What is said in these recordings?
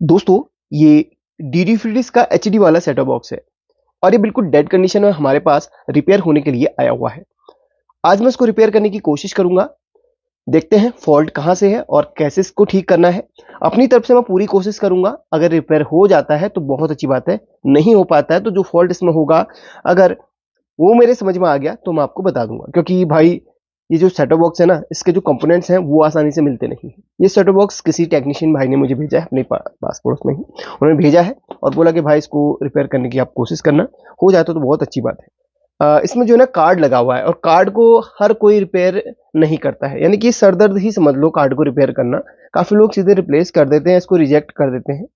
दोस्तों, ये DD FreeDish का एचडी वाला सेटअप बॉक्स है और ये बिल्कुल डेड कंडीशन में हमारे पास रिपेयर होने के लिए आया हुआ है। आज मैं इसको रिपेयर करने की कोशिश करूंगा। देखते हैं फॉल्ट कहां से है और कैसे इसको ठीक करना है। अपनी तरफ से मैं पूरी कोशिश करूंगा। अगर रिपेयर हो जाता है तो बहुत अच्छी बात है, नहीं हो पाता है तो जो फॉल्ट इसमें होगा, अगर वो मेरे समझ में आ गया तो मैं आपको बता दूंगा। क्योंकि भाई, ये जो सेटअप बॉक्स है ना, इसके जो कंपोनेंट्स हैं वो आसानी से मिलते नहीं हैं। ये सेटअप बॉक्स किसी टेक्नीशियन भाई ने मुझे भेजा है, अपने पास पड़ोस में ही उन्होंने भेजा है और बोला कि भाई इसको रिपेयर करने की आप कोशिश करना, हो जाए तो बहुत अच्छी बात है। इसमें जो है ना कार्ड लगा हुआ है और कार्ड को हर कोई रिपेयर नहीं करता है, यानी कि सरदर्द ही समझ लो कार्ड को रिपेयर करना। काफी लोग सीधे रिप्लेस कर देते हैं, इसको रिजेक्ट कर देते हैं,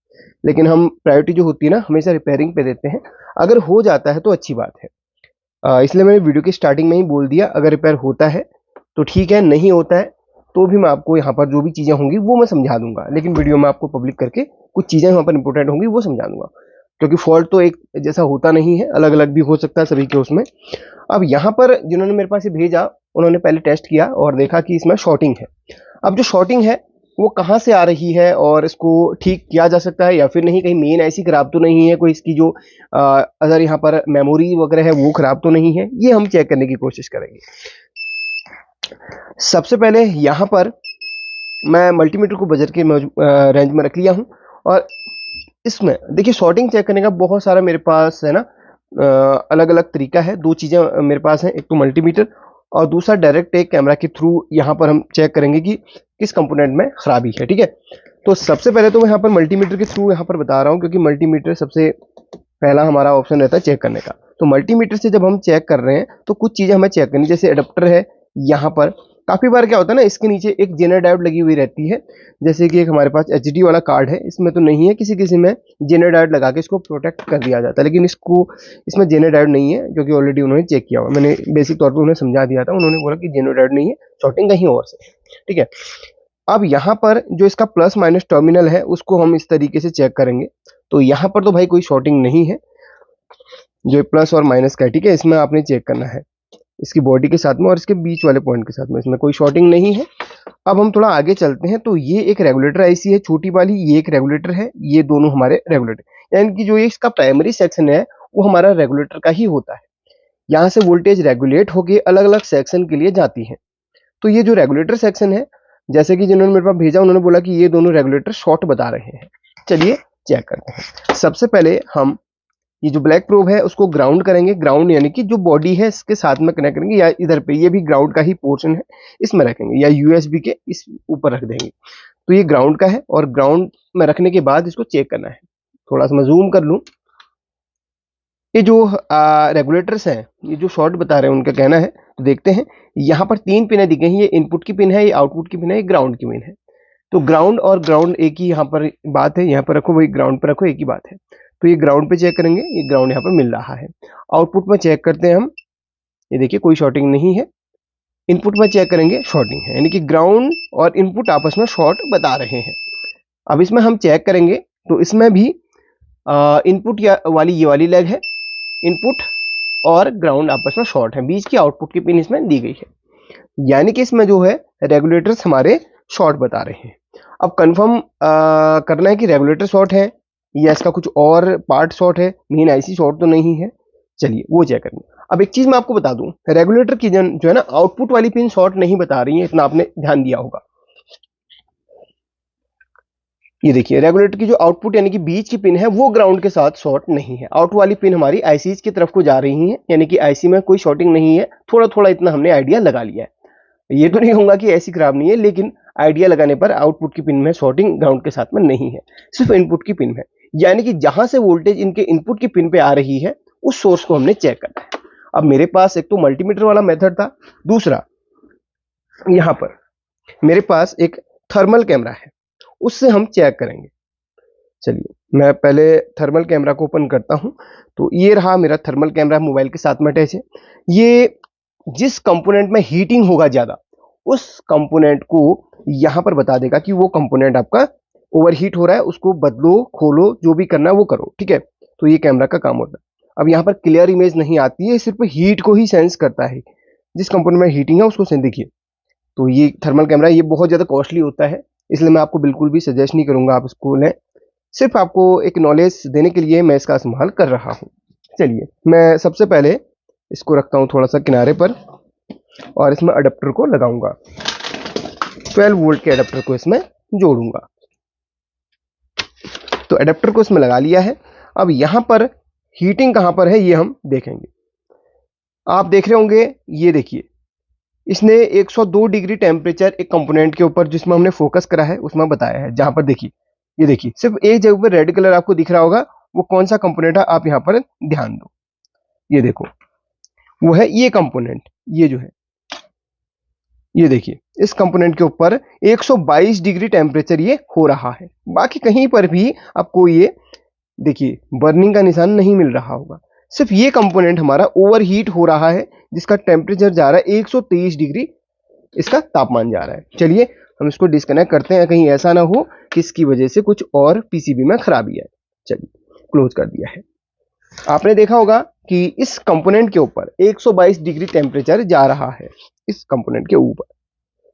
लेकिन हम प्रायोरिटी जो होती है ना हमेशा रिपेयरिंग पे देते हैं। अगर हो जाता है तो अच्छी बात है। इसलिए मैंने वीडियो की स्टार्टिंग में ही बोल दिया, अगर रिपेयर होता है तो ठीक है, नहीं होता है तो भी मैं आपको यहाँ पर जो भी चीज़ें होंगी वो मैं समझा दूंगा, लेकिन वीडियो में आपको पब्लिक करके कुछ चीज़ें वहाँ पर इंपॉर्टेंट होंगी वो समझा दूंगा। क्योंकि फॉल्ट तो एक जैसा होता नहीं है, अलग अलग भी हो सकता है सभी के उसमें। अब यहाँ पर जिन्होंने मेरे पास ये भेजा, उन्होंने पहले टेस्ट किया और देखा कि इसमें शॉर्टिंग है। अब जो शॉर्टिंग है वो कहाँ से आ रही है और इसको ठीक किया जा सकता है या फिर नहीं, कहीं मेन ऐसी खराब तो नहीं है, कोई इसकी जो अगर यहाँ पर मेमोरी वगैरह है वो खराब तो नहीं है, ये हम चेक करने की कोशिश करेंगे। सबसे पहले यहाँ पर मैं मल्टीमीटर को बजट के रेंज में रख लिया हूँ और इसमें देखिए शॉर्टिंग चेक करने का बहुत सारा मेरे पास है ना, अलग अलग तरीका है। दो चीज़ें मेरे पास हैं, एक तो मल्टीमीटर और दूसरा डायरेक्ट एक कैमरा के थ्रू यहाँ पर हम चेक करेंगे कि किस कंपोनेंट में खराबी है। ठीक है, तो सबसे पहले तो मैं यहाँ पर मल्टीमीटर के थ्रू यहाँ पर बता रहा हूँ, क्योंकि मल्टीमीटर सबसे पहला हमारा ऑप्शन रहता है चेक करने का। तो मल्टीमीटर से जब हम चेक कर रहे हैं तो कुछ चीज़ें हमें चेक करनी, जैसे अडेप्टर है यहाँ पर। काफ़ी बार क्या होता है ना, इसके नीचे एक जेनर डायोड लगी हुई रहती है, जैसे कि एक हमारे पास एचडी वाला कार्ड है, इसमें तो नहीं है, किसी किसी में जेनर डायोड लगा के इसको प्रोटेक्ट कर दिया जाता है, लेकिन इसको इसमें जेनर डायोड नहीं है, जो कि ऑलरेडी उन्होंने चेक किया हुआ। मैंने बेसिक तौर पर उन्हें समझा दिया था, उन्होंने बोला कि जेनर डायोड नहीं है, शॉर्टिंग कहीं और से। ठीक है, अब यहाँ पर जो इसका प्लस माइनस टर्मिनल है उसको हम इस तरीके से चेक करेंगे। तो यहाँ पर तो भाई कोई शॉर्टिंग नहीं है, जो प्लस और माइनस का है। ठीक है, इसमें आपने चेक करना है इसकी बॉडी के साथ में और इसके बीच वाले पॉइंट के साथ में, इसमें कोई शॉर्टिंग नहीं है। अब हम थोड़ा आगे चलते हैं, तो ये एक रेगुलेटर आईसी है छोटी वाली, ये एक रेगुलेटर है, ये दोनों हमारे रेगुलेटर, यानी कि जो ये इसका प्राइमरी सेक्शन है वो हमारा रेगुलेटर का ही होता है। यहाँ से वोल्टेज रेगुलेट होके अलग अलग सेक्शन के लिए जाती है। तो ये जो रेगुलेटर सेक्शन है, जैसे कि जिन्होंने मेरे पास भेजा उन्होंने बोला कि ये दोनों रेगुलेटर शॉर्ट बता रहे हैं। चलिए चेक करते हैं। सबसे पहले हम ये जो ब्लैक प्रोब है उसको ग्राउंड करेंगे। ग्राउंड यानी कि जो बॉडी है इसके साथ में कनेक्ट करेंगे, या इधर पे ये भी ग्राउंड का ही पोर्शन है, इसमें रखेंगे, या यूएसबी के इस ऊपर रख देंगे। तो ये ग्राउंड का है और ग्राउंड में रखने के बाद इसको चेक करना है। थोड़ा सा मैं जूम कर लूँ। ये जो रेगुलेटर्स हैं, ये जो शॉर्ट बता रहे हैं उनका कहना है, तो देखते हैं। यहाँ पर तीन पिनें दी गई हैं, ये इनपुट की पिन है, ये आउटपुट की पिन है, ये ग्राउंड की पिन है। तो ग्राउंड और ग्राउंड एक ही यहाँ पर बात है, यहाँ पर रखो, वही ग्राउंड पर रखो, एक ही बात है। तो ये ग्राउंड पे चेक करेंगे, ये ग्राउंड यहाँ पर मिल रहा है। आउटपुट में चेक करते हैं हम, ये देखिए कोई शॉर्टिंग नहीं है। इनपुट में चेक करेंगे, शॉर्टिंग है, यानी कि ग्राउंड और इनपुट आपस में शॉर्ट बता रहे हैं। अब इसमें हम चेक करेंगे तो इसमें भी इनपुट या वाली ये वाली लेग है, इनपुट और ग्राउंड आपस में शॉर्ट है, बीच की आउटपुट की पिन इसमें दी गई है, यानी कि इसमें जो है रेगुलेटर्स हमारे शॉर्ट बता रहे हैं। अब कंफर्म करना है कि रेगुलेटर शॉर्ट है या इसका कुछ और पार्ट शॉर्ट है, मेन आईसी शॉर्ट तो नहीं है। चलिए वो चेक करेंगे। अब एक चीज मैं आपको बता दूं, रेगुलेटर की जो है ना आउटपुट वाली पिन शॉर्ट नहीं बता रही है, इतना आपने ध्यान दिया होगा। ये देखिए रेगुलेटर की जो आउटपुट यानी कि बीच की पिन है वो ग्राउंड के साथ शॉर्ट नहीं है। आउट वाली पिन हमारी आईसीज की तरफ को जा रही है, यानी कि आईसी में कोई शॉर्टिंग नहीं है। थोड़ा थोड़ा इतना हमने आइडिया लगा लिया है, ये तो नहीं कहूंगा कि ऐसी खराब नहीं है, लेकिन आइडिया लगाने पर आउटपुट की पिन में शॉर्टिंग ग्राउंड के साथ में नहीं है, सिर्फ इनपुट की पिन में। यानी कि जहां से वोल्टेज इनके इनपुट की पिन पे आ रही है उस सोर्स को हमने चेक करना है। अब मेरे पास एक तो मल्टीमीटर वाला मेथड था, दूसरा यहां पर मेरे पास एक थर्मल कैमरा है, उससे हम चेक करेंगे। चलिए मैं पहले थर्मल कैमरा को ओपन करता हूं। तो ये रहा मेरा थर्मल कैमरा, मोबाइल के साथ में अटैच है। ये जिस कंपोनेंट में हीटिंग होगा ज्यादा, उस कंपोनेंट को यहां पर बता देगा कि वो कंपोनेंट आपका ओवरहीट हो रहा है, उसको बदलो, खोलो, जो भी करना है वो करो। ठीक है, तो ये कैमरा का काम होता है। अब यहाँ पर क्लियर इमेज नहीं आती है, सिर्फ हीट को ही सेंस करता है, जिस कंपोनेंट में हीटिंग है उसको सेंस। देखिए, तो ये थर्मल कैमरा ये बहुत ज्यादा कॉस्टली होता है, इसलिए मैं आपको बिल्कुल भी सजेस्ट नहीं करूंगा आप इसको लें। सिर्फ आपको एक नॉलेज देने के लिए मैं इसका इस्तेमाल कर रहा हूँ। चलिए, मैं सबसे पहले इसको रखता हूँ थोड़ा सा किनारे पर और इसमें अडेप्टर को लगाऊंगा। 12 वोल्ट के अडेप्टर को इसमें जोड़ूंगा। तो अडेप्टर को इसमें लगा लिया है। अब यहाँ पर हीटिंग कहाँ पर है ये हम देखेंगे। आप देख रहे होंगे, ये देखिए, इसने 102 डिग्री टेम्परेचर एक कंपोनेंट के ऊपर जिसमें हमने फोकस करा है उसमें बताया है। जहां पर देखिए, ये देखिए, सिर्फ एक जगह पर रेड कलर आपको दिख रहा होगा, वो कौन सा कंपोनेंट है आप यहां पर ध्यान दो। ये देखो, वो है ये कंपोनेंट, ये जो है, ये देखिए, इस कंपोनेंट के ऊपर 122 डिग्री टेम्परेचर ये हो रहा है। बाकी कहीं पर भी आपको ये देखिए बर्निंग का निशान नहीं मिल रहा होगा। सिर्फ ये कंपोनेंट हमारा ओवरहीट हो रहा है, जिसका टेम्परेचर जा रहा है 123 डिग्री, इसका तापमान जा रहा है। चलिए हम इसको डिस्कनेक्ट करते हैं, कहीं ऐसा ना हो कि इसकी वजह से कुछ और पीसीबी में खराबी है। चलिए, क्लोज कर दिया है। आपने देखा होगा कि इस कंपोनेंट के ऊपर 122 डिग्री टेम्परेचर जा रहा है, इस कंपोनेंट के ऊपर,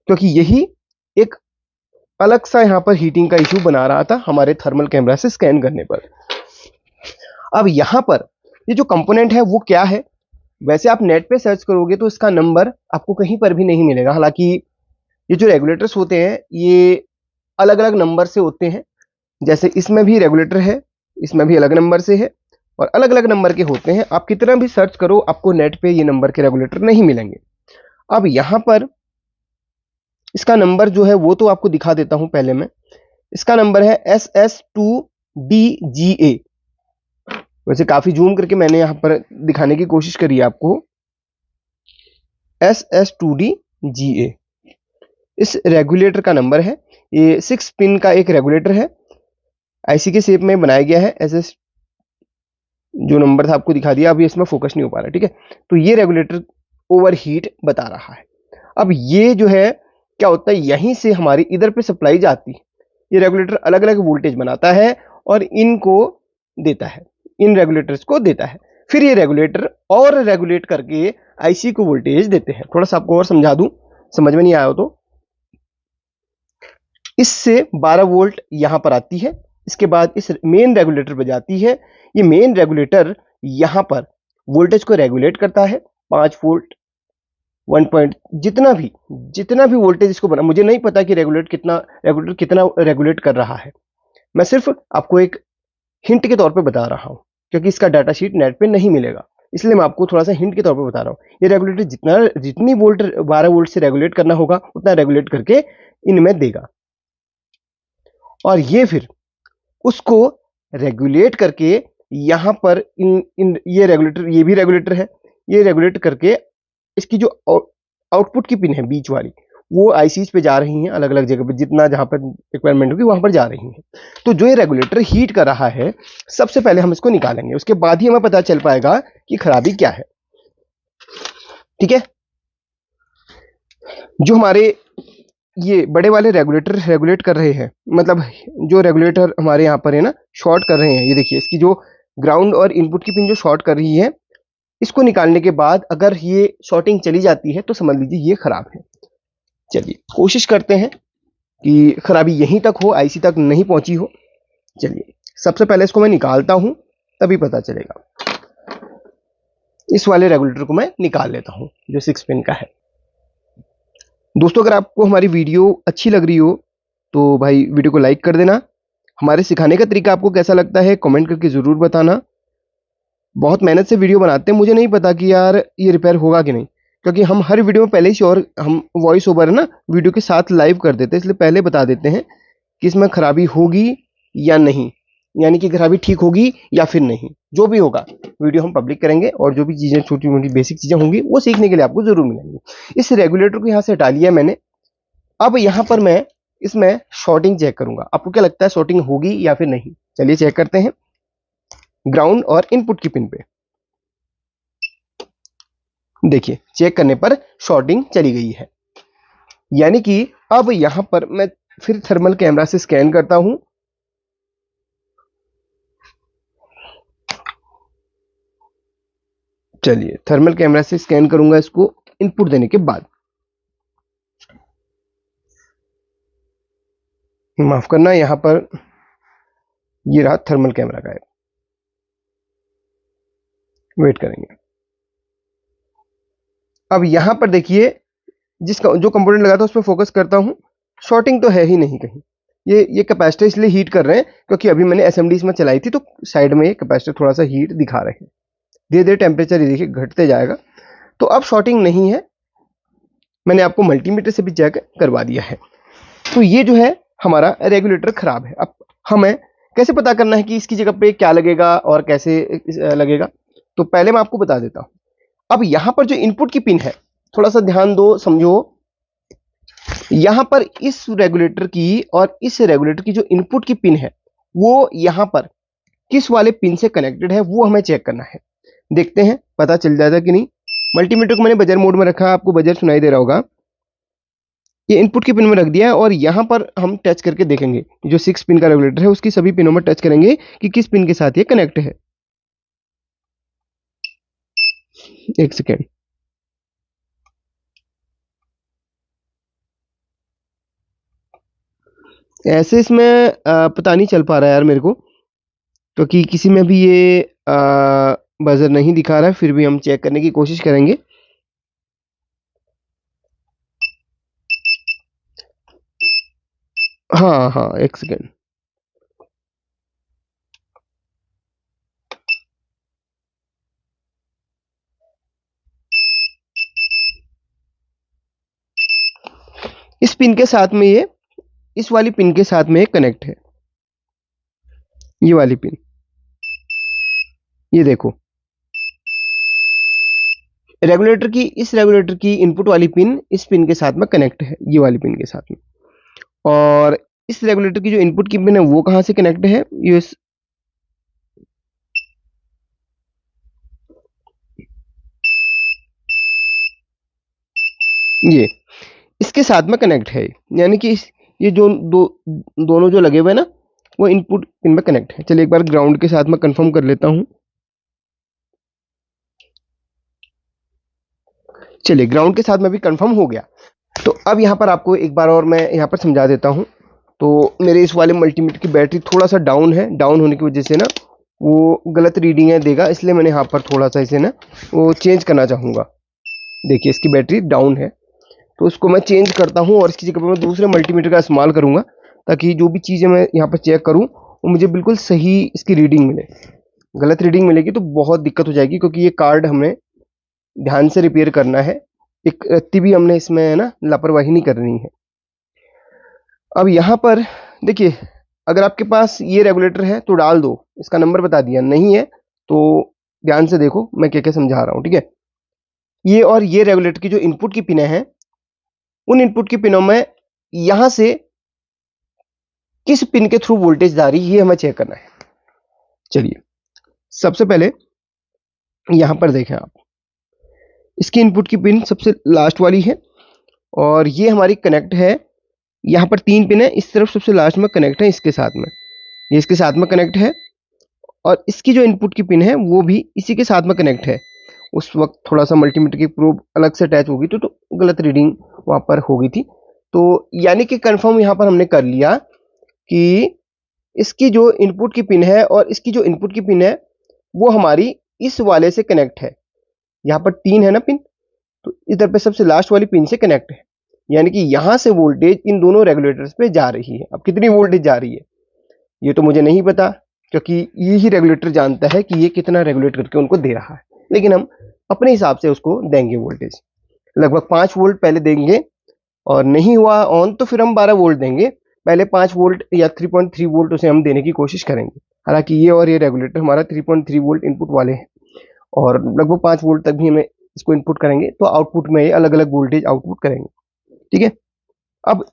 क्योंकि यही एक अलग सा यहां पर हीटिंग का इश्यू बना रहा था हमारे थर्मल कैमरा से स्कैन करने पर। अब यहां पर ये जो कंपोनेंट है वो क्या है, वैसे आप नेट पे सर्च करोगे तो इसका नंबर आपको कहीं पर भी नहीं मिलेगा। हालांकि ये जो रेगुलेटर्स होते हैं ये अलग अलग नंबर से होते हैं, जैसे इसमें भी रेगुलेटर है, इसमें भी अलग नंबर से है, और अलग अलग नंबर के होते हैं। आप कितना भी सर्च करो आपको नेट पे ये नंबर के रेगुलेटर नहीं मिलेंगे। अब यहां पर इसका नंबर जो है वो तो आपको दिखा देता हूं पहले मैं। इसका नंबर है SS2DGA। वैसे काफी जूम करके मैंने यहां पर दिखाने की कोशिश करी है आपको। SS2DGA इस रेगुलेटर का नंबर है। ये 6 पिन का एक रेगुलेटर है, आईसी के शेप में बनाया गया है। SS जो नंबर था आपको दिखा दिया, अभी इसमें फोकस नहीं हो पा रहा, ठीक है। तो ये रेगुलेटर ओवरहीट बता रहा है। अब ये जो है क्या होता है, यहीं से हमारी इधर पे सप्लाई जाती है। ये रेगुलेटर अलग अलग वोल्टेज बनाता है और इनको देता है, इन रेगुलेटर्स को देता है। फिर ये रेगुलेटर और रेगुलेट करके आईसी को वोल्टेज देते हैं। थोड़ा सा आपको और समझा दूं, समझ में नहीं आया हो तो, इससे 12 वोल्ट यहां पर आती है, इसके बाद इस मेन रेगुलेटर पर जाती है। ये मेन रेगुलेटर यहां पर वोल्टेज को रेगुलेट करता है, 5 वोल्ट 1 पॉइंट जितना भी वोल्टेज इसको बना, मुझे नहीं पता कि रेगुलेटर कितना रेगुलेट कर रहा है। मैं सिर्फ आपको एक हिंट के तौर पे बता रहा हूं, क्योंकि इसका डाटा शीट नेट पे नहीं मिलेगा, इसलिए मैं आपको थोड़ा सा हिंट के तौर पे बता रहा हूं। ये रेगुलेटर जितनी वोल्ट 12 वोल्ट से रेगुलेट करना होगा उतना रेगुलेट करके इनमें देगा, और ये फिर उसको रेगुलेट करके यहां पर ये रेगुलेटर, ये भी रेगुलेटर है, ये रेगुलेट करके इसकी जो आउटपुट की पिन है बीच वाली, वो आईसीज पे जा रही हैं अलग अलग जगह पे, जितना जहां पर रिक्वायरमेंट होगी वहां पर जा रही हैं। तो जो ये रेगुलेटर हीट कर रहा है, सबसे पहले हम इसको निकालेंगे, उसके बाद ही हमें पता चल पाएगा कि खराबी क्या है, ठीक है। जो हमारे ये बड़े वाले रेगुलेटर रेगुलेट कर रहे हैं, मतलब जो रेगुलेटर हमारे यहाँ पर है ना शॉर्ट कर रहे हैं, ये देखिए इसकी जो ग्राउंड और इनपुट की पिन जो शॉर्ट कर रही है, इसको निकालने के बाद अगर ये शॉर्टिंग चली जाती है तो समझ लीजिए ये खराब है। चलिए कोशिश करते हैं कि खराबी यहीं तक हो, आईसी तक नहीं पहुंची हो। चलिए सबसे पहले इसको मैं निकालता हूं, तभी पता चलेगा। इस वाले रेगुलेटर को मैं निकाल लेता हूं जो 6 पिन का है। दोस्तों अगर आपको हमारी वीडियो अच्छी लग रही हो तो भाई वीडियो को लाइक कर देना। हमारे सिखाने का तरीका आपको कैसा लगता है कमेंट करके ज़रूर बताना। बहुत मेहनत से वीडियो बनाते हैं, मुझे नहीं पता कि यार ये रिपेयर होगा कि नहीं, क्योंकि हम हर वीडियो में पहले ही और हम वॉइस ओवर है ना वीडियो के साथ लाइव कर देते हैं, इसलिए पहले बता देते हैं कि इसमें खराबी होगी या नहीं, यानी कि खराबी ठीक होगी या फिर नहीं। जो भी होगा वीडियो हम पब्लिक करेंगे, और जो भी चीज़ें छोटी मोटी बेसिक चीज़ें होंगी वो सीखने के लिए आपको ज़रूर मिलेंगी। इस रेगुलेटर को यहाँ से हटा लिया मैंने। अब यहाँ पर मैं इसमें शॉर्टिंग चेक करूंगा, आपको क्या लगता है शॉर्टिंग होगी या फिर नहीं। चलिए चेक करते हैं ग्राउंड और इनपुट की पिन पे। देखिए चेक करने पर शॉर्टिंग चली गई है, यानी कि अब यहां पर मैं फिर थर्मल कैमरा से स्कैन करता हूं। चलिए थर्मल कैमरा से स्कैन करूंगा इसको इनपुट देने के बाद। माफ करना, यहां पर ये रहा थर्मल कैमरा गायब। वेट करेंगे। अब यहां पर देखिए जिसका जो कंपोनेंट लगा था उस पर फोकस करता हूं, शॉर्टिंग तो है ही नहीं कहीं। ये कैपेसिटर इसलिए हीट कर रहे हैं क्योंकि अभी मैंने एसएमडी इसमें चलाई थी, तो साइड में ये कैपेसिटर थोड़ा सा हीट दिखा रहे हैं। धीरे धीरे टेम्परेचर ये देखिए घटते जाएगा। तो अब शॉर्टिंग नहीं है, मैंने आपको मल्टीमीटर से भी चेक करवा दिया है। तो ये जो है हमारा रेगुलेटर खराब है। अब हमें कैसे पता करना है कि इसकी जगह पे क्या लगेगा और कैसे लगेगा, तो पहले मैं आपको बता देता हूं। अब यहां पर जो इनपुट की पिन है, थोड़ा सा ध्यान दो, समझो। यहां पर इस रेगुलेटर की और इस रेगुलेटर की जो इनपुट की पिन है वो यहां पर किस वाले पिन से कनेक्टेड है वो हमें चेक करना है। देखते हैं पता चल जाएगा कि नहीं। मल्टीमीटर को मैंने बजर मोड में रखा, आपको बजर सुनाई दे रहा होगा। ये इनपुट की पिन में रख दिया है और यहां पर हम टच करके देखेंगे। जो 6 पिन का रेगुलेटर है उसकी सभी पिनों में टच करेंगे कि किस पिन के साथ ये कनेक्ट है। एक सेकेंड। ऐसे इसमें पता नहीं चल पा रहा है यार मेरे को, क्योंकि किसी में भी ये बजर नहीं दिखा रहा है। फिर भी हम चेक करने की कोशिश करेंगे। हाँ हाँ, एक सेकेंड। इस पिन के साथ में ये इस वाली पिन के साथ में कनेक्ट है। ये वाली पिन, ये देखो रेगुलेटर की इनपुट वाली पिन इस पिन के साथ में कनेक्ट है, ये वाली पिन के साथ में। और इस रेगुलेटर की जो इनपुट की पिन है वो कहां से कनेक्ट है, ये इसके साथ में कनेक्ट है। यानी कि ये जो दोनों जो लगे हुए हैं ना वो इनपुट पिन में कनेक्ट है। चलिए एक बार ग्राउंड के साथ में कंफर्म कर लेता हूं। चलिए ग्राउंड के साथ में भी कंफर्म हो गया। तो अब यहाँ पर आपको एक बार और मैं यहाँ पर समझा देता हूँ। तो मेरे इस वाले मल्टीमीटर की बैटरी थोड़ा सा डाउन है, डाउन होने की वजह से ना वो गलत रीडिंग है देगा, इसलिए मैंने यहाँ पर थोड़ा सा इसे ना वो चेंज करना चाहूँगा। देखिए इसकी बैटरी डाउन है, तो उसको मैं चेंज करता हूँ और इसकी जगह पर मैं दूसरे मल्टीमीटर का इस्तेमाल करूँगा, ताकि जो भी चीज़ें मैं यहाँ पर चेक करूँ वो मुझे बिल्कुल सही इसकी रीडिंग मिले। गलत रीडिंग मिलेगी तो बहुत दिक्कत हो जाएगी, क्योंकि ये कार्ड हमने ध्यान से रिपेयर करना है। एक रत्ती भी हमने इसमें ना लापरवाही नहीं करनी है। अब यहाँ पर देखिए, अगर आपके पास ये रेगुलेटर है तो डाल दो, इसका नंबर बता दिया। नहीं है तो ध्यान से देखो मैं क्या क्या समझा रहा हूँ, ठीक है। ये और ये रेगुलेटर की जो इनपुट की पिनें हैं, उन इनपुट की पिनों में यहां से किस पिन के थ्रू वोल्टेज जा रही है ये हमें चेक करना है। चलिए सबसे पहले यहां पर देखें आप, इसकी इनपुट की पिन सबसे लास्ट वाली है और ये हमारी कनेक्ट है। यहाँ पर 3 पिन है, इस तरफ सबसे लास्ट में कनेक्ट है इसके साथ में, ये इसके साथ में कनेक्ट है। और इसकी जो इनपुट की पिन है वो भी इसी के साथ में कनेक्ट है। उस वक्त थोड़ा सा मल्टीमीटर की प्रोब अलग से अटैच होगी तो गलत रीडिंग वहाँ पर हो गई थी। तो यानी कि कंफर्म यहाँ पर हमने कर लिया कि इसकी जो इनपुट की पिन है और इसकी जो इनपुट की पिन है वो हमारी इस वाले से कनेक्ट है। यहाँ पर 3 है ना पिन, तो इधर पे सबसे लास्ट वाली पिन से कनेक्ट है। यानी कि यहाँ से वोल्टेज इन दोनों रेगुलेटर्स पे जा रही है। अब कितनी वोल्टेज जा रही है ये तो मुझे नहीं पता, क्योंकि ये ही रेगुलेटर जानता है कि ये कितना रेगुलेट करके उनको दे रहा है। लेकिन हम अपने हिसाब से उसको देंगे वोल्टेज, लगभग 5 वोल्ट पहले देंगे, और नहीं हुआ ऑन तो फिर हम 12 वोल्ट देंगे। पहले 5 वोल्ट या 3.3 वोल्ट उसे हम देने की कोशिश करेंगे। हालांकि ये और ये रेगुलेटर हमारा 3.3 वोल्ट इनपुट वाले हैं और लगभग 5 वोल्ट तक भी हमें इसको इनपुट करेंगे, तो आउटपुट में ये अलग अलग वोल्टेज आउटपुट करेंगे, ठीक है। अब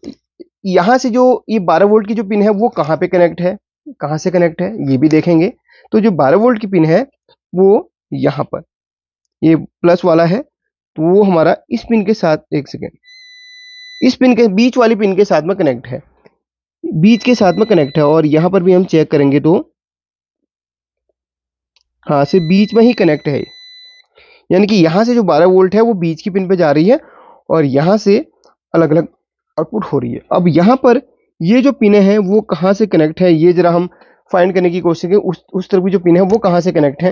यहां से जो ये 12 वोल्ट की जो पिन है वो कहाँ पे कनेक्ट है, कहाँ से कनेक्ट है ये भी देखेंगे। तो जो 12 वोल्ट की पिन है वो यहाँ पर ये प्लस वाला है, तो वो हमारा इस पिन के साथ, एक सेकेंड, इस पिन के बीच वाली पिन के साथ में कनेक्ट है, बीच के साथ में कनेक्ट है। और यहां पर भी हम चेक करेंगे तो हाँ से बीच में ही कनेक्ट है। यानी कि यहां से जो 12 वोल्ट है वो बीच की पिन पे जा रही है और यहां से अलग अलग आउटपुट हो रही है। अब यहां पर ये जो पिनें हैं वो कहां से कनेक्ट है ये जरा हम फाइंड करने की कोशिश करें उस तरफ की जो पिन है वो कहाँ से कनेक्ट है,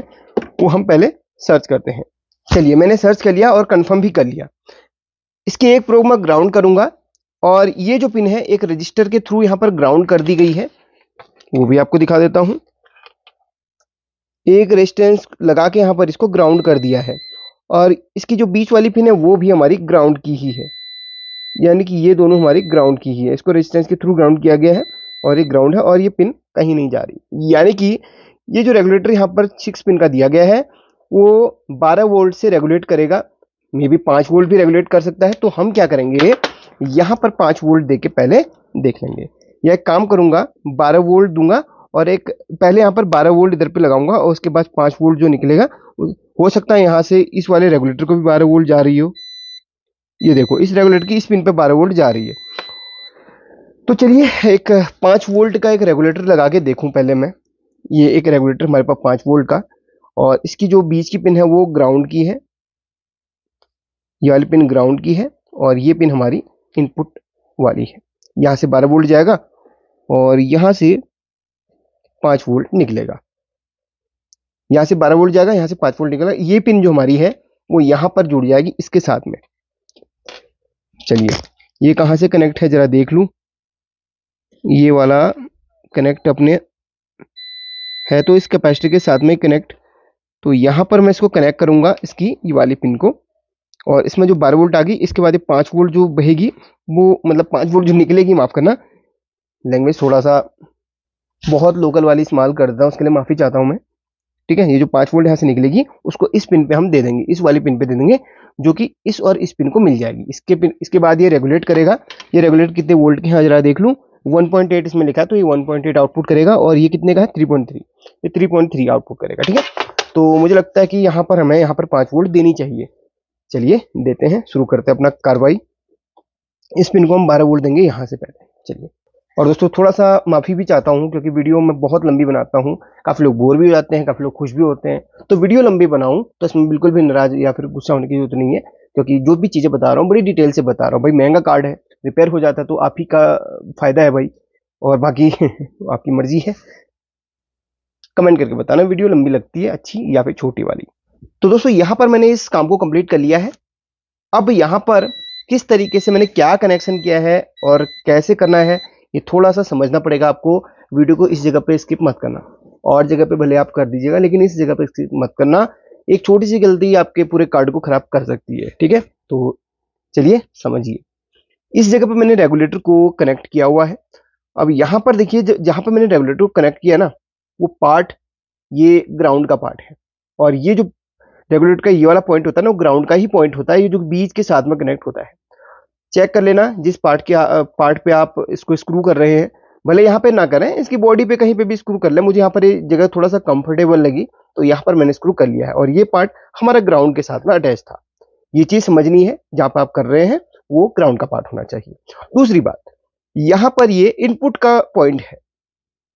वो हम पहले सर्च करते हैं। चलिए मैंने सर्च कर लिया और कंफर्म भी कर लिया। इसकी एक प्रोब मैं ग्राउंड करूंगा और ये जो पिन है एक रजिस्टर के थ्रू यहाँ पर ग्राउंड कर दी गई है, वो भी आपको दिखा देता हूँ। एक रेजिस्टेंस लगा के यहाँ पर इसको ग्राउंड कर दिया है और इसकी जो बीच वाली पिन है वो भी हमारी ग्राउंड की ही है, यानी कि ये दोनों हमारी ग्राउंड की ही है। इसको रेजिस्टेंस के थ्रू ग्राउंड किया गया है और ये ग्राउंड है और ये पिन कहीं नहीं जा रही, यानी कि ये जो रेगुलेटर यहाँ पर 6 पिन का दिया गया है वो 12 वोल्ट से रेगुलेट करेगा, मे बी 5 वोल्ट भी रेगुलेट कर सकता है। तो हम क्या करेंगे, यहाँ पर 5 वोल्ट दे के पहले देख लेंगे, या एक काम करूंगा 12 वोल्ट दूंगा और एक पहले यहाँ पर 12 वोल्ट इधर पे लगाऊंगा और उसके बाद 5 वोल्ट जो निकलेगा, हो सकता है यहाँ से इस वाले रेगुलेटर को भी 12 वोल्ट जा रही हो। ये देखो इस रेगुलेटर की इस पिन पे 12 वोल्ट जा रही है। तो चलिए एक 5 वोल्ट का एक रेगुलेटर लगा के देखूं पहले मैं। ये एक रेगुलेटर हमारे पास 5 वोल्ट का और इसकी जो बीच की पिन है वो ग्राउंड की है, ये वाली पिन ग्राउंड की है और ये पिन हमारी इनपुट वाली है। यहाँ से 12 वोल्ट जाएगा और यहाँ से 5 वोल्ट निकलेगा, यहाँ से 12 वोल्ट जाएगा, यहाँ से 5 वोल्ट निकलेगा। ये पिन जो हमारी है वो यहाँ पर जुड़ जाएगी इसके साथ में। चलिए ये कहाँ से कनेक्ट है जरा देख लूं। ये वाला कनेक्ट अपने है तो इस कैपेसिटर के साथ में कनेक्ट, तो यहाँ पर मैं इसको कनेक्ट करूंगा इसकी ये वाली पिन को और इसमें जो 12 वोल्ट आ गई, इसके बाद ये 5 वोल्ट जो बहेगी वो मतलब 5 वोल्ट जो निकलेगी, माफ करना लैंग्वेज थोड़ा सा बहुत लोकल वाली इस्तेमाल कर देता हूँ, उसके लिए माफी चाहता हूँ मैं। ठीक है, ये जो 5 वोल्ट यहाँ से निकलेगी उसको इस पिन पे हम दे देंगे, इस वाली पिन पे दे देंगे, जो कि इस और इस पिन को मिल जाएगी। इसके बाद ये रेगुलेट करेगा। ये रेगुलेट कितने वोल्ट के हैं जरा देख लूँ, 1.8 इसमें लिखा है तो ये 1.8 आउटपुट करेगा और ये कितने का है 3.3, ये 3.3 आउटपुट करेगा। ठीक है, तो मुझे लगता है कि यहाँ पर हमें यहाँ पर 5 वोल्ट देनी चाहिए। चलिए देते हैं, शुरू करते हैं अपना कार्रवाई। इस पिन को हम 12 वोल्ट देंगे यहाँ से पहले। चलिए, और दोस्तों थोड़ा सा माफ़ी भी चाहता हूँ क्योंकि वीडियो मैं बहुत लंबी बनाता हूँ, काफ़ी लोग बोर भी हो जाते हैं, काफ़ी लोग खुश भी होते हैं। तो वीडियो लंबी बनाऊँ तो इसमें बिल्कुल भी नाराज या फिर गुस्सा होने की जरूरत नहीं है, क्योंकि जो भी चीज़ें बता रहा हूँ बड़ी डिटेल से बता रहा हूँ। भाई महंगा कार्ड है, रिपेयर हो जाता है तो आप ही का फ़ायदा है भाई, और बाकी आपकी मर्जी है। कमेंट करके बताना वीडियो लंबी लगती है अच्छी या फिर छोटी वाली। तो दोस्तों यहाँ पर मैंने इस काम को कंप्लीट कर लिया है। अब यहाँ पर किस तरीके से मैंने क्या कनेक्शन किया है और कैसे करना है ये थोड़ा सा समझना पड़ेगा आपको। वीडियो को इस जगह पे स्किप मत करना, और जगह पे भले आप कर दीजिएगा लेकिन इस जगह पे स्किप मत करना। एक छोटी सी गलती आपके पूरे कार्ड को खराब कर सकती है। ठीक है, तो चलिए समझिए। इस जगह पे मैंने रेगुलेटर को कनेक्ट किया हुआ है। अब यहाँ पर देखिए जहाँ पर मैंने रेगुलेटर को कनेक्ट किया ना, वो पार्ट ये ग्राउंड का पार्ट है और ये जो रेगुलेटर का ये वाला पॉइंट होता है ना, वो ग्राउंड का ही पॉइंट होता है, ये जो बीच के साथ में कनेक्ट होता है। चेक कर लेना जिस पार्ट पे आप इसको स्क्रू कर रहे हैं, भले यहाँ पे ना करें, इसकी बॉडी पे कहीं पे भी स्क्रू कर ले। मुझे यहाँ पर ये जगह थोड़ा सा कंफर्टेबल लगी तो यहाँ पर मैंने स्क्रू कर लिया है और ये पार्ट हमारा ग्राउंड के साथ में अटैच था। ये चीज समझनी है, जहाँ पर आप कर रहे हैं वो ग्राउंड का पार्ट होना चाहिए। दूसरी बात, यहाँ पर ये इनपुट का पॉइंट है,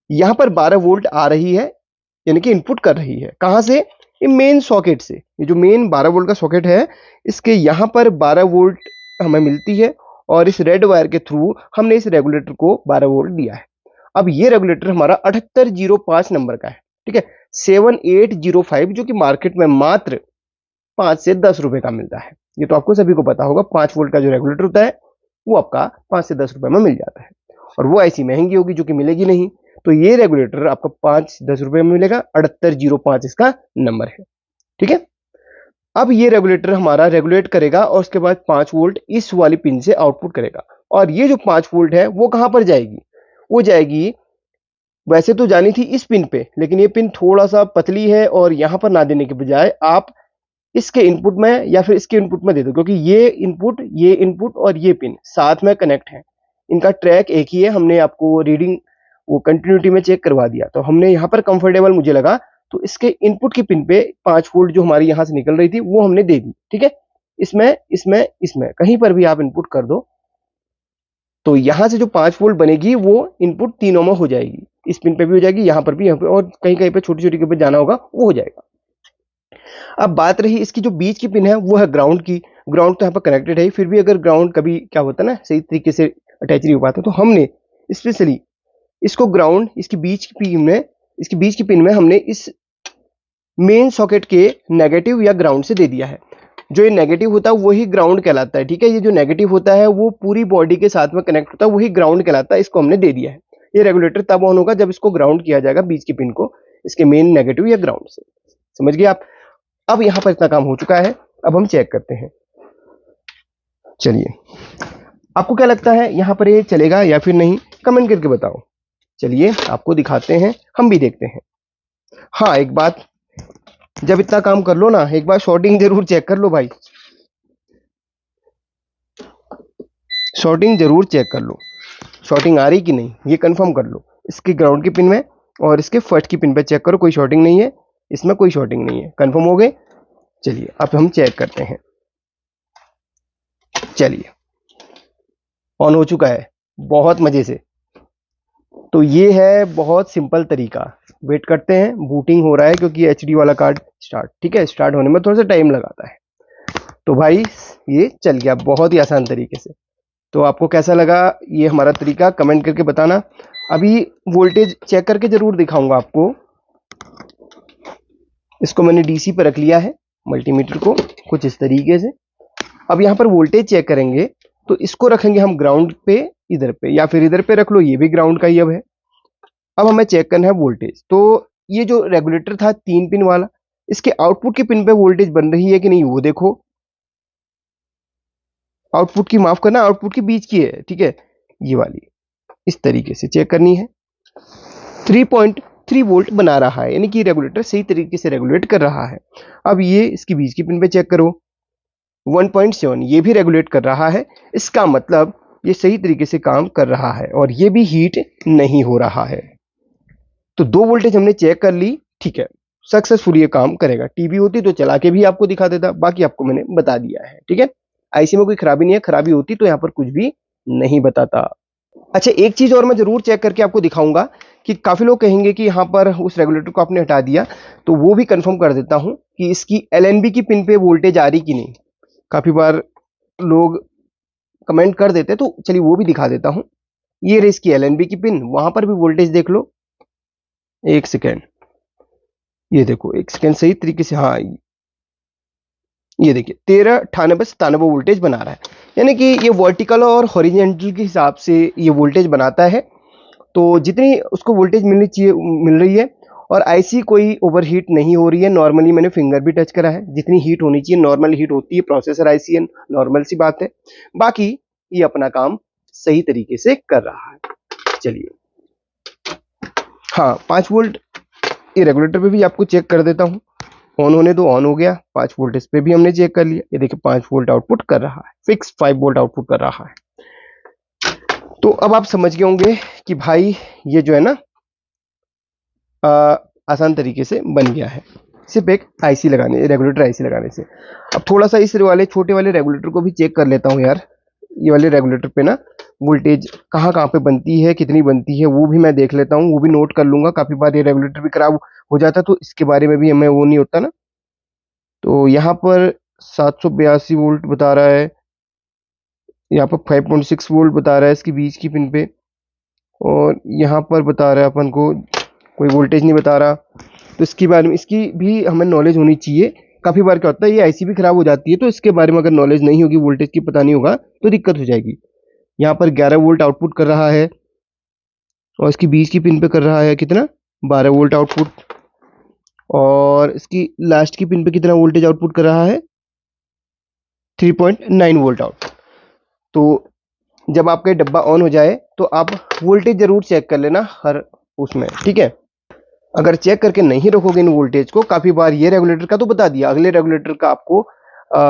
यहाँ पर 12 वोल्ट आ रही है, यानी कि इनपुट कर रही है। कहाँ से? ये मेन सॉकेट से। ये जो मेन 12 वोल्ट का सॉकेट है, इसके यहाँ पर 12 वोल्ट हमें मिलती है और इस रेड वायर के थ्रू हमने इस रेगुलेटर को 12 वोल्ट दिया है। अब ये रेगुलेटर हमारा 7805 नंबर का है। ठीक है, 7805, जो कि मार्केट में मात्र 5 से 10 रुपए का मिलता है। ये तो आपको सभी को पता होगा, 5 वोल्ट का जो रेगुलेटर होता है वो आपका 5 से 10 रुपए में मिल जाता है, और वो ऐसी महंगी होगी जो कि मिलेगी नहीं। तो ये रेगुलेटर आपका 5-10 रुपए में मिलेगा, 7805 इसका नंबर है। ठीक है, अब ये रेगुलेटर हमारा रेगुलेट करेगा और उसके बाद 5 वोल्ट इस वाली पिन से आउटपुट करेगा। और ये जो 5 वोल्ट है वो कहां पर जाएगी? वो जाएगी, वैसे तो जानी थी इस पिन पे, लेकिन ये पिन थोड़ा सा पतली है और यहां पर ना देने के बजाय आप इसके इनपुट में या फिर इसके इनपुट में दे दो, क्योंकि ये इनपुट और ये पिन साथ में कनेक्ट है, इनका ट्रैक एक ही है। हमने आपको रीडिंग वो कंटिन्यूटी में चेक करवा दिया, तो हमने यहाँ पर कंफर्टेबल मुझे लगा तो इसके इनपुट की पिन पे 5 वोल्ट जो हमारी यहाँ से निकल रही थी वो हमने दे दी। ठीक है, इसमें कहीं पर भी आप इनपुट कर दो तो यहाँ से जो 5 वोल्ट बनेगी वो इनपुट तीनों में हो जाएगी, इस पिन पे भी हो जाएगी, यहाँ पर भी, यहाँ पे, और कहीं कहीं पे छोटी छोटी पे जाना होगा वो हो जाएगा। अब बात रही इसकी जो बीच की पिन है वो है ग्राउंड की। ग्राउंड तो यहाँ पर कनेक्टेड है, फिर भी अगर ग्राउंड कभी क्या होता है ना सही तरीके से अटैच नहीं हो पाता, तो हमने स्पेशली इसको ग्राउंड इसकी बीच की पिन में इसके बीच की पिन में हमने इस मेन सॉकेट के नेगेटिव या ग्राउंड से दे दिया है। जो ये नेगेटिव होता है वही ग्राउंड कहलाता है, ठीक है। ये जो नेगेटिव होता है वो पूरी बॉडी के साथ में कनेक्ट होता है, वही ग्राउंड कहलाता है। इसको हमने दे दिया है। ये रेगुलेटर तब ऑन होगा जब इसको ग्राउंड किया जाएगा, बीच की पिन को इसके मेन नेगेटिव या ग्राउंड से। समझ गए आप। अब यहां पर इतना काम हो चुका है, अब हम चेक करते हैं। चलिए, आपको क्या लगता है यहां पर ये चलेगा या फिर नहीं, कमेंट करके बताओ। चलिए आपको दिखाते हैं, हम भी देखते हैं। हाँ, एक बात, जब इतना काम कर लो ना, एक बार शॉर्टिंग जरूर चेक कर लो भाई, शॉर्टिंग जरूर चेक कर लो, शॉर्टिंग आ रही कि नहीं ये कंफर्म कर लो। इसके ग्राउंड की पिन में और इसके फर्स्ट की पिन पे चेक करो, कोई शॉर्टिंग नहीं है, इसमें कोई शॉर्टिंग नहीं है। कंफर्म हो गए। चलिए अब हम चेक करते हैं। चलिए, ऑन हो चुका है बहुत मजे से। तो ये है बहुत सिंपल तरीका। वेट करते हैं, बूटिंग हो रहा है क्योंकि एचडी वाला कार्ड स्टार्ट, ठीक है, स्टार्ट होने में थोड़ा सा टाइम लगाता है। तो भाई ये चल गया बहुत ही आसान तरीके से। तो आपको कैसा लगा ये हमारा तरीका, कमेंट करके बताना। अभी वोल्टेज चेक करके जरूर दिखाऊंगा आपको। इसको मैंने डीसी पर रख लिया है, मल्टीमीटर को कुछ इस तरीके से। अब यहाँ पर वोल्टेज चेक करेंगे तो इसको रखेंगे हम ग्राउंड पे, इधर पे, या फिर इधर पे रख लो, ये भी ग्राउंड का ही अब है। अब हमें चेक करना है वोल्टेज। तो ये जो रेगुलेटर था 3 पिन वाला, इसके आउटपुट की पिन पे वोल्टेज बन रही है कि नहीं वो देखो। आउटपुट की, माफ करना, आउटपुट की बीच की है, ठीक है, ये वाली इस तरीके से चेक करनी है। 3.3 वोल्ट बना रहा है, यानी कि रेगुलेटर सही तरीके से रेगुलेट कर रहा है। अब ये इसकी बीच की पिन पे चेक करो, 1.7, ये भी रेगुलेट कर रहा है। इसका मतलब ये सही तरीके से काम कर रहा है और ये भी हीट नहीं हो रहा है। तो 2 वोल्टेज हमने चेक कर ली, ठीक है, सक्सेसफुल ये काम करेगा। टीवी होती तो चला के भी आपको दिखा देता, बाकी आपको मैंने बता दिया है, ठीक है। आईसी में कोई खराबी नहीं है, खराबी होती तो यहाँ पर कुछ भी नहीं बताता। अच्छा, एक चीज और मैं जरूर चेक करके आपको दिखाऊंगा कि काफी लोग कहेंगे कि यहाँ पर उस रेगुलेटर को आपने हटा दिया, तो वो भी कंफर्म कर देता हूं कि इसकी एलएनबी की पिन पे वोल्टेज आ रही कि नहीं। काफी बार लोग कमेंट कर देते, तो चलिए वो भी दिखा देता हूं। ये रही इसकी एलएनबी की पिन, वहां पर भी वोल्टेज देख लो। एक सेकेंड, ये देखो, एक सेकेंड, सही तरीके से, हाँ ये देखिए 1398 वोल्टेज बना रहा है। यानी कि ये वर्टिकल और हॉरिजॉन्टल के हिसाब से ये वोल्टेज बनाता है। तो जितनी उसको वोल्टेज मिलनी चाहिए मिल रही है, और आईसी कोई ओवरहीट नहीं हो रही है। नॉर्मली मैंने फिंगर भी टच करा है, जितनी हीट होनी चाहिए नॉर्मल हीट होती है। प्रोसेसर आईसी है, नॉर्मल सी बात है। बाकी ये अपना काम सही तरीके से कर रहा है। चलिए, हाँ 5 वोल्ट ये रेगुलेटर पे भी आपको चेक कर देता हूँ। ऑन होने दो, ऑन हो गया। 5 वोल्ट इस पे भी हमने चेक कर लिया, ये देखिए 5 वोल्ट आउटपुट कर रहा है, फिक्स 5 वोल्ट आउटपुट कर रहा है। तो अब आप समझ गए होंगे कि भाई ये जो है ना आसान तरीके से बन गया है, सिर्फ एक आईसी लगाने, रेगुलेटर आईसी लगाने से। अब थोड़ा सा इस वाले छोटे वाले रेगुलेटर को भी चेक कर लेता हूँ यार। ये वाले रेगुलेटर पे ना वोल्टेज कहाँ कहाँ पे बनती है, कितनी बनती है, वो भी मैं देख लेता हूँ, वो भी नोट कर लूंगा। काफी बार ये रेगुलेटर भी खराब हो जाता है, तो इसके बारे में भी हमें वो नहीं होता ना। तो यहाँ पर 782 वोल्ट बता रहा है, यहाँ पर 5.6 वोल्ट बता रहा है इसकी बीच की पिन पे, और यहाँ पर बता रहा है अपन को कोई वोल्टेज नहीं बता रहा। तो इसके बारे में, इसकी भी हमें नॉलेज होनी चाहिए। काफ़ी बार क्या होता है, ये आईसी भी खराब हो जाती है, तो इसके बारे में अगर नॉलेज नहीं होगी, वोल्टेज की पता नहीं होगा, तो दिक्कत हो जाएगी। यहाँ पर 11 वोल्ट आउटपुट कर रहा है, और इसकी बीच की पिन पे कर रहा है कितना, 12 वोल्ट आउटपुट। और इसकी लास्ट की पिन पे कितना वोल्टेज आउटपुट कर रहा है, 3.9 वोल्ट आउटपुट। तो जब आपका ये डब्बा ऑन हो जाए तो आप वोल्टेज जरूर चेक कर लेना हर उसमें, ठीक है। अगर चेक करके नहीं रखोगे इन वोल्टेज को, काफी बार ये रेगुलेटर का तो बता दिया, अगले रेगुलेटर का आपको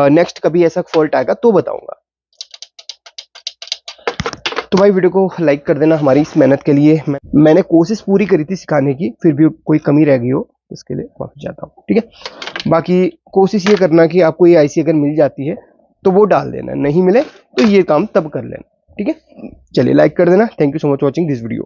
नेक्स्ट कभी ऐसा फॉल्ट आएगा तो बताऊंगा। तो भाई वीडियो को लाइक कर देना हमारी इस मेहनत के लिए। मैंने कोशिश पूरी करी थी सिखाने की, फिर भी कोई कमी रह गई हो इसके लिए माफी चाहता हूँ, ठीक है। बाकी कोशिश ये करना कि आपको ये आईसी अगर मिल जाती है तो वो डाल देना, नहीं मिले तो ये काम तब कर लेना, ठीक है। चलिए लाइक कर देना। Thank you so much watching this video.